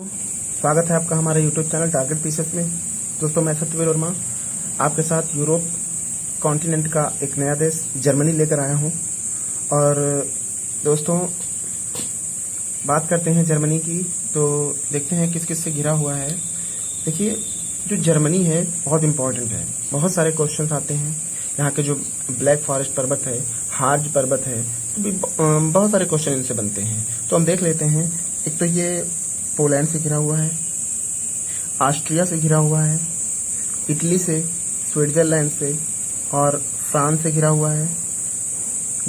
स्वागत है आपका हमारे यूट्यूब चैनल टारगेट पीसेस में। दोस्तों, मैं सत्यवीर वर्मा आपके साथ यूरोप कॉन्टिनेंट का एक नया देश जर्मनी लेकर आया हूं। और दोस्तों, बात करते हैं जर्मनी की, तो देखते हैं किस किस से घिरा हुआ है। देखिए, जो जर्मनी है बहुत इम्पोर्टेंट है। बहुत सारे क्वेश्चंस आते हैं। यहाँ के जो ब्लैक फॉरेस्ट पर्वत है, हार्ज पर्वत है, तो भी बहुत सारे क्वेश्चन इनसे बनते हैं। तो हम देख लेते हैं। एक तो ये पोलैंड से घिरा हुआ है, ऑस्ट्रिया से घिरा हुआ है, इटली से, स्विट्जरलैंड से और फ्रांस से घिरा हुआ है,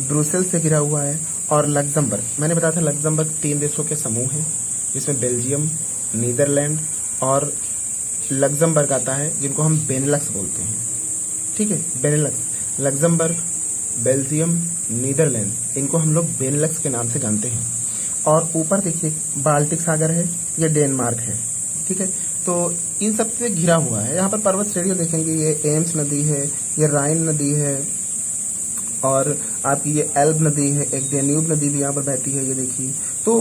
ब्रुसेल से घिरा हुआ है और लग्जमबर्ग। मैंने बताया था लग्जमबर्ग 3 देशों के समूह है, जिसमें बेल्जियम, नीदरलैंड और लग्जमबर्ग आता है, जिनको हम बेनेलक्स बोलते हैं। ठीक है, बेनेलक्स, लग्जमबर्ग, बेल्जियम, नीदरलैंड, इनको हम लोग बेनेलक्स के नाम से जानते हैं। और ऊपर देखिए बाल्टिक सागर है, ये डेनमार्क है। ठीक है, तो इन सब से घिरा हुआ है। यहाँ पर पर्वत श्रेणियाँ देखेंगे, ये एम्स नदी है, ये राइन नदी है और आपकी ये एल्ब नदी है, एक डेन्यूब नदी भी यहाँ पर बहती है, ये देखिए। तो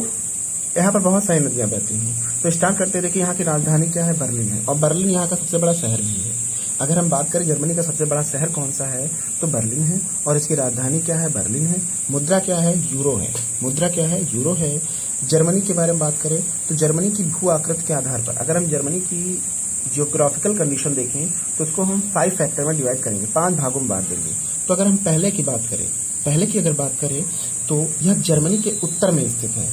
यहाँ पर बहुत सारी नदियाँ बहती हैं। तो स्टार्ट करते हैं। देखिए, यहाँ की राजधानी क्या है? बर्लिन है, और बर्लिन यहाँ का सबसे बड़ा शहर भी है। अगर हम बात करें जर्मनी का सबसे बड़ा शहर कौन सा है, तो बर्लिन है, और इसकी राजधानी क्या है? बर्लिन है। मुद्रा क्या है? यूरो है। मुद्रा क्या है? यूरो है। जर्मनी के बारे में बात करें तो जर्मनी की भू आकृति के आधार पर, अगर हम जर्मनी की जियोग्राफिकल कंडीशन देखें तो उसको हम 5 फैक्टर में डिवाइड करेंगे, 5 भागों में बांट देंगे। तो अगर हम पहले की अगर बात करें तो यह जर्मनी के उत्तर में स्थित है।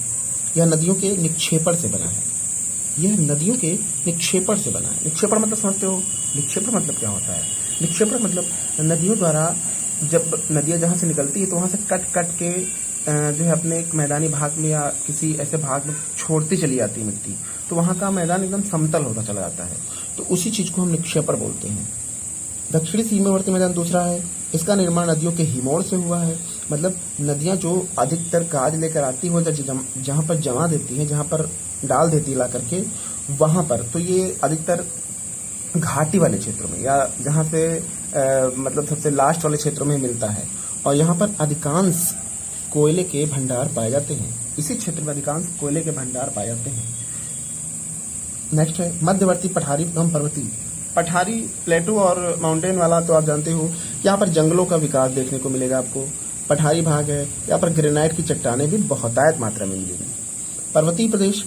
यह नदियों के निक्षेपण से बना है। यह नदियों के निक्षेपण से बना है। निक्षेपण मतलब समझते हो? निक्षेपण मतलब क्या होता है? निक्षेपण मतलब नदियों द्वारा, जब नदियाँ जहाँ से निकलती है तो वहाँ से कट कट के जो है अपने एक मैदानी भाग में या किसी ऐसे भाग में छोड़ती चली जाती है मिट्टी, तो वहाँ का मैदान एकदम समतल होता चला जाता है। तो उसी चीज़ को हम निक्षेपण बोलते हैं। दक्षिणी सीमावर्ती मैदान दूसरा है। इसका निर्माण नदियों के हिमोड़ से हुआ है। मतलब नदियाँ जो अधिकतर काज लेकर आती हो, जहाँ पर जमा देती हैं, जहाँ पर डाल देती ला करके, वहाँ पर तो ये अधिकतर घाटी वाले क्षेत्रों में, या जहाँ से मतलब सबसे लास्ट वाले क्षेत्रों में मिलता है। और यहाँ पर अधिकांश कोयले के भंडार पाए जाते हैं। इसी क्षेत्र में अधिकांश कोयले के भंडार पाए जाते हैं। नेक्स्ट है मध्यवर्ती पठारी एवं पर्वतीय। पठारी, प्लेटू और माउंटेन वाला तो आप जानते हो। यहाँ पर जंगलों का विकास देखने को मिलेगा आपको। पठारी भाग है, यहाँ पर ग्रेनाइट की चट्टानें भी बहुतायत मात्रा में मिलेगी। पर्वतीय प्रदेश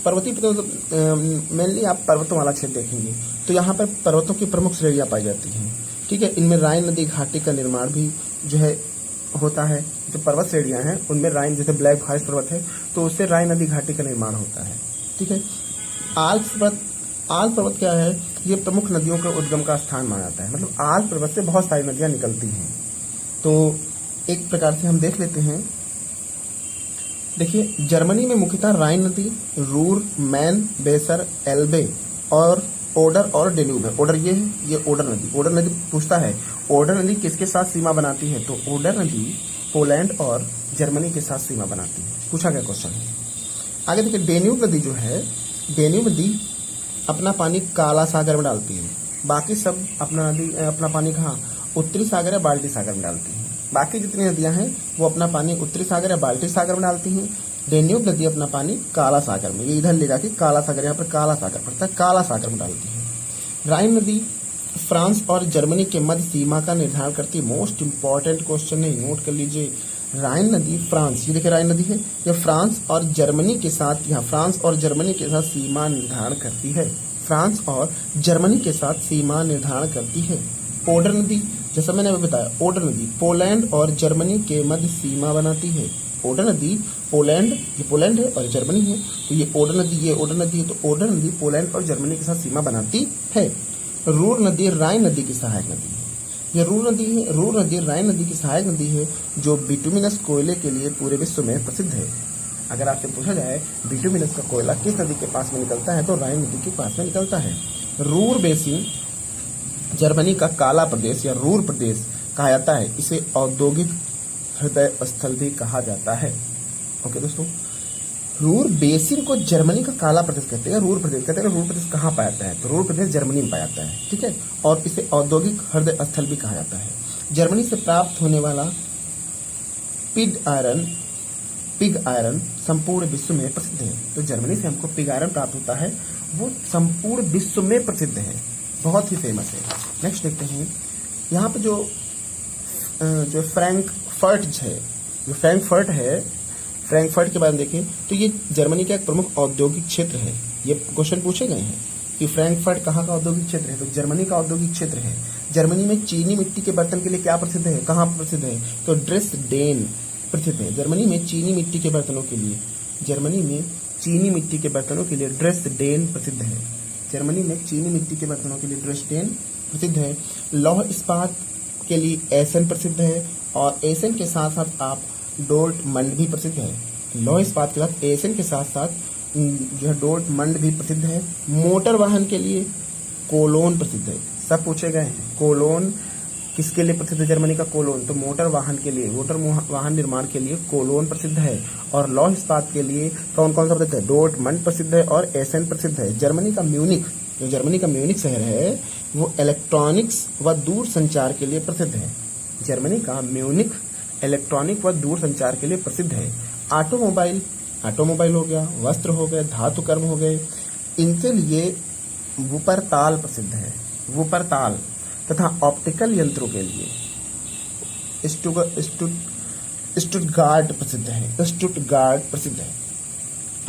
मेनली आप पर्वतों वाला क्षेत्र देखेंगे, तो यहाँ पर पर्वतों की प्रमुख श्रेणियाँ पाई जाती हैं। ठीक है, इनमें राइन नदी घाटी का निर्माण भी जो है होता है। जो पर्वत श्रेणियाँ हैं उनमें राइन, जैसे ब्लैक फॉरेस्ट पर्वत है तो उससे राइन नदी घाटी का निर्माण होता है। ठीक है, आल्प्स पर्वत क्या है? ये प्रमुख नदियों के उद्गम का स्थान माना जाता है। मतलब आल्प्स पर्वत से बहुत सारी नदियाँ निकलती हैं। तो एक प्रकार से हम देख लेते हैं। देखिए, जर्मनी में मुख्यतः राइन नदी, रूर, मैन, बेसर, एल्बे और ओडर और डेन्यूब है। ओडर ये है, ये ओडर नदी। ओडर नदी पूछता है ओडर नदी किसके साथ सीमा बनाती है, तो ओडर नदी पोलैंड और जर्मनी के साथ सीमा बनाती है। पूछा गया क्वेश्चन है। आगे देखिए, डेन्यूब नदी जो है, डेन्यूब नदी अपना पानी काला सागर में डालती है। बाकी सब अपना पानी कहाँ? उत्तरी सागर या बाल्टिक सागर में डालती है। बाकी जितनी नदियां हैं वो अपना पानी उत्तरी सागर या बाल्टिक सागर में डालती हैं। डेन्यूब नदी अपना पानी काला सागर में, ये इधर लेगा कि काला सागर, यहाँ पर काला सागर पड़ता है, काला सागर में डालती है। राइन नदी फ्रांस और जर्मनी के मध्य सीमा का निर्धारण करती है। मोस्ट इंपॉर्टेंट क्वेश्चन है, नोट कर लीजिए। राइन नदी फ्रांस, ये देखिए राइन नदी है, ये फ्रांस और जर्मनी के साथ, यहाँ फ्रांस और जर्मनी के साथ सीमा निर्धारण करती है। फ्रांस और जर्मनी के साथ सीमा निर्धारण करती है। ओडर नदी, जैसा मैंने अभी बताया, ओडर नदी पोलैंड और जर्मनी के मध्य सीमा बनाती है। ओडर नदी पोलैंड, ये पोलैंड है और जर्मनी है, तो ये ओडर नदी, ये ओडर नदी है। तो ओडर नदी पोलैंड और जर्मनी के साथ सीमा बनाती है। रूर नदी राइन नदी की सहायक नदी है। ये रूर नदी राइन नदी की सहायक नदी है, जो बिटुमिनस कोयले के लिए पूरे विश्व में प्रसिद्ध है। अगर आपसे पूछा जाए बिटुमिनस का कोयला किस नदी के पास में निकलता है, तो राइन नदी के पास में निकलता है। रूर बेसिन जर्मनी का काला प्रदेश या रूर प्रदेश कहा जाता है। इसे औद्योगिक हृदय स्थल भी कहा जाता है। ओके दोस्तों, रूर बेसिन को जर्मनी का काला प्रदेश कहते हैं, रूर प्रदेश कहते हैं। रूर प्रदेश कहाँ पाया जाता है, तो रूर प्रदेश जर्मनी में पाया जाता है। ठीक है, और इसे औद्योगिक हृदय स्थल भी कहा जाता है। जर्मनी से प्राप्त होने वाला पिग आयरन संपूर्ण विश्व में प्रसिद्ध है। तो जर्मनी से हमको पिग आयरन प्राप्त होता है वो संपूर्ण विश्व में प्रसिद्ध है, बहुत ही फेमस है। नेक्स्ट देखते हैं, यहाँ पे जो फ्रैंकफर्ट है, जो फ्रैंकफर्ट है, फ्रैंकफर्ट के बारे में देखें तो ये जर्मनी का एक प्रमुख औद्योगिक क्षेत्र है। ये क्वेश्चन पूछे गए हैं कि फ्रैंकफर्ट कहाँ का औद्योगिक क्षेत्र है, तो जर्मनी का औद्योगिक क्षेत्र है। जर्मनी में चीनी मिट्टी के बर्तन के लिए क्या प्रसिद्ध है, कहाँ प्रसिद्ध है, तो ड्रेसडेन प्रसिद्ध है। जर्मनी में चीनी मिट्टी के बर्तनों के लिए, जर्मनी में चीनी मिट्टी के बर्तनों के लिए ड्रेसडेन प्रसिद्ध है। जर्मनी में चीनी मिट्टी के बर्तनों के लिए ड्रेसडेन प्रसिद्ध है। लौह इस्पात के लिए एसन प्रसिद्ध है, और एसन के साथ साथ आप डोर्टमंड भी प्रसिद्ध है। लौह इस्पात के साथ एसन के साथ साथ जो है डोर्टमंड भी प्रसिद्ध है। मोटर वाहन के लिए कोलोन प्रसिद्ध है। सब पूछे गए हैं, कोलोन किसके लिए प्रसिद्ध है, जर्मनी का कोलोन, तो मोटर वाहन के लिए, मोटर वाहन निर्माण के लिए कोलोन प्रसिद्ध है। और लौह इस्पात के लिए कौन कौन सा प्रसिद्ध है, डोर्टमंड प्रसिद्ध है और एसन प्रसिद्ध है। जर्मनी का म्यूनिख, जो जर्मनी का म्यूनिख शहर है, वो इलेक्ट्रॉनिक्स व दूर संचार के लिए प्रसिद्ध है। जर्मनी का म्यूनिख इलेक्ट्रॉनिक व दूर संचार के लिए प्रसिद्ध है। ऑटोमोबाइल हो गया, वस्त्र हो गए, धातु कर्म हो गए, इनके लिए वुपरताल प्रसिद्ध है, वुपरताल। तथा ऑप्टिकल यंत्रों के लिए स्टुटगार्ट प्रसिद्ध है, स्टुटगार्ट प्रसिद्ध है।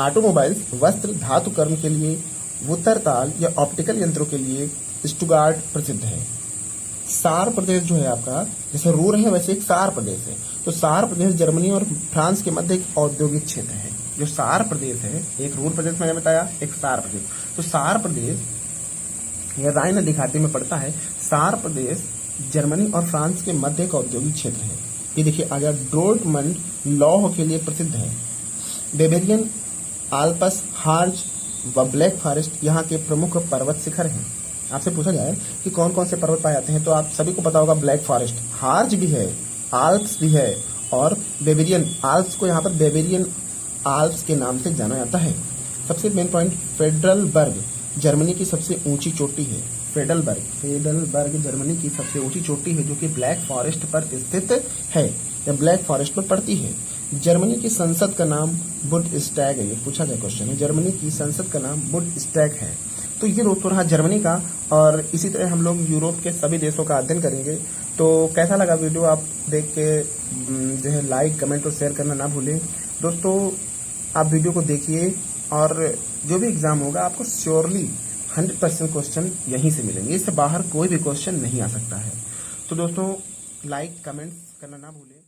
ऑटोमोबाइल्स, वस्त्र, धातु कर्म के लिए वुतरताल या ऑप्टिकल यंत्रों के लिए स्टुटगार्ट प्रसिद्ध है। सार प्रदेश जो है आपका, जैसे रूर है वैसे एक सार प्रदेश है, तो सार प्रदेश जर्मनी और फ्रांस के मध्य एक औद्योगिक क्षेत्र है। जो सार प्रदेश है, एक रूर प्रदेश मैंने बताया, एक सार प्रदेश, तो सार प्रदेश यह राइन नदी घाटी में पड़ता है। सार प्रदेश जर्मनी और फ्रांस के मध्य एक औद्योगिक क्षेत्र है। ये देखिए आ गया, डोर्टमंड लौह के लिए प्रसिद्ध है। बेवेरियन, आल्प्स, हार्ज व ब्लैक फॉरेस्ट यहाँ के प्रमुख पर्वत शिखर हैं। आपसे पूछा जाए कि कौन कौन से पर्वत पाए जाते हैं, तो आप सभी को पता होगा, ब्लैक फॉरेस्ट, हार्ज भी है, आल्प्स भी है, और बेवेरियन आल्प्स को यहाँ पर बेवेरियन आल्प्स के नाम से जाना जाता है। सबसे मेन पॉइंट, फेडरलबर्ग जर्मनी की सबसे ऊंची चोटी है। फेडरलबर्ग जर्मनी की सबसे ऊंची चोटी है, जो कि ब्लैक फॉरेस्ट पर स्थित है, या ब्लैक फॉरेस्ट पर पड़ती है। जर्मनी की संसद का नाम बुंडस्टैग है, ये पूछा गया क्वेश्चन है। जर्मनी की संसद का नाम बुंडस्टैग है। तो ये दोस्तों रहा जर्मनी का, और इसी तरह हम लोग यूरोप के सभी देशों का अध्ययन करेंगे। तो कैसा लगा वीडियो, आप देख के जो है लाइक, कमेंट और शेयर करना ना भूलें। दोस्तों आप वीडियो को देखिए, और जो भी एग्जाम होगा आपको श्योरली 100% क्वेश्चन यहीं से मिलेंगे, इससे बाहर कोई भी क्वेश्चन नहीं आ सकता है। तो दोस्तों लाइक, कमेंट करना ना भूलें।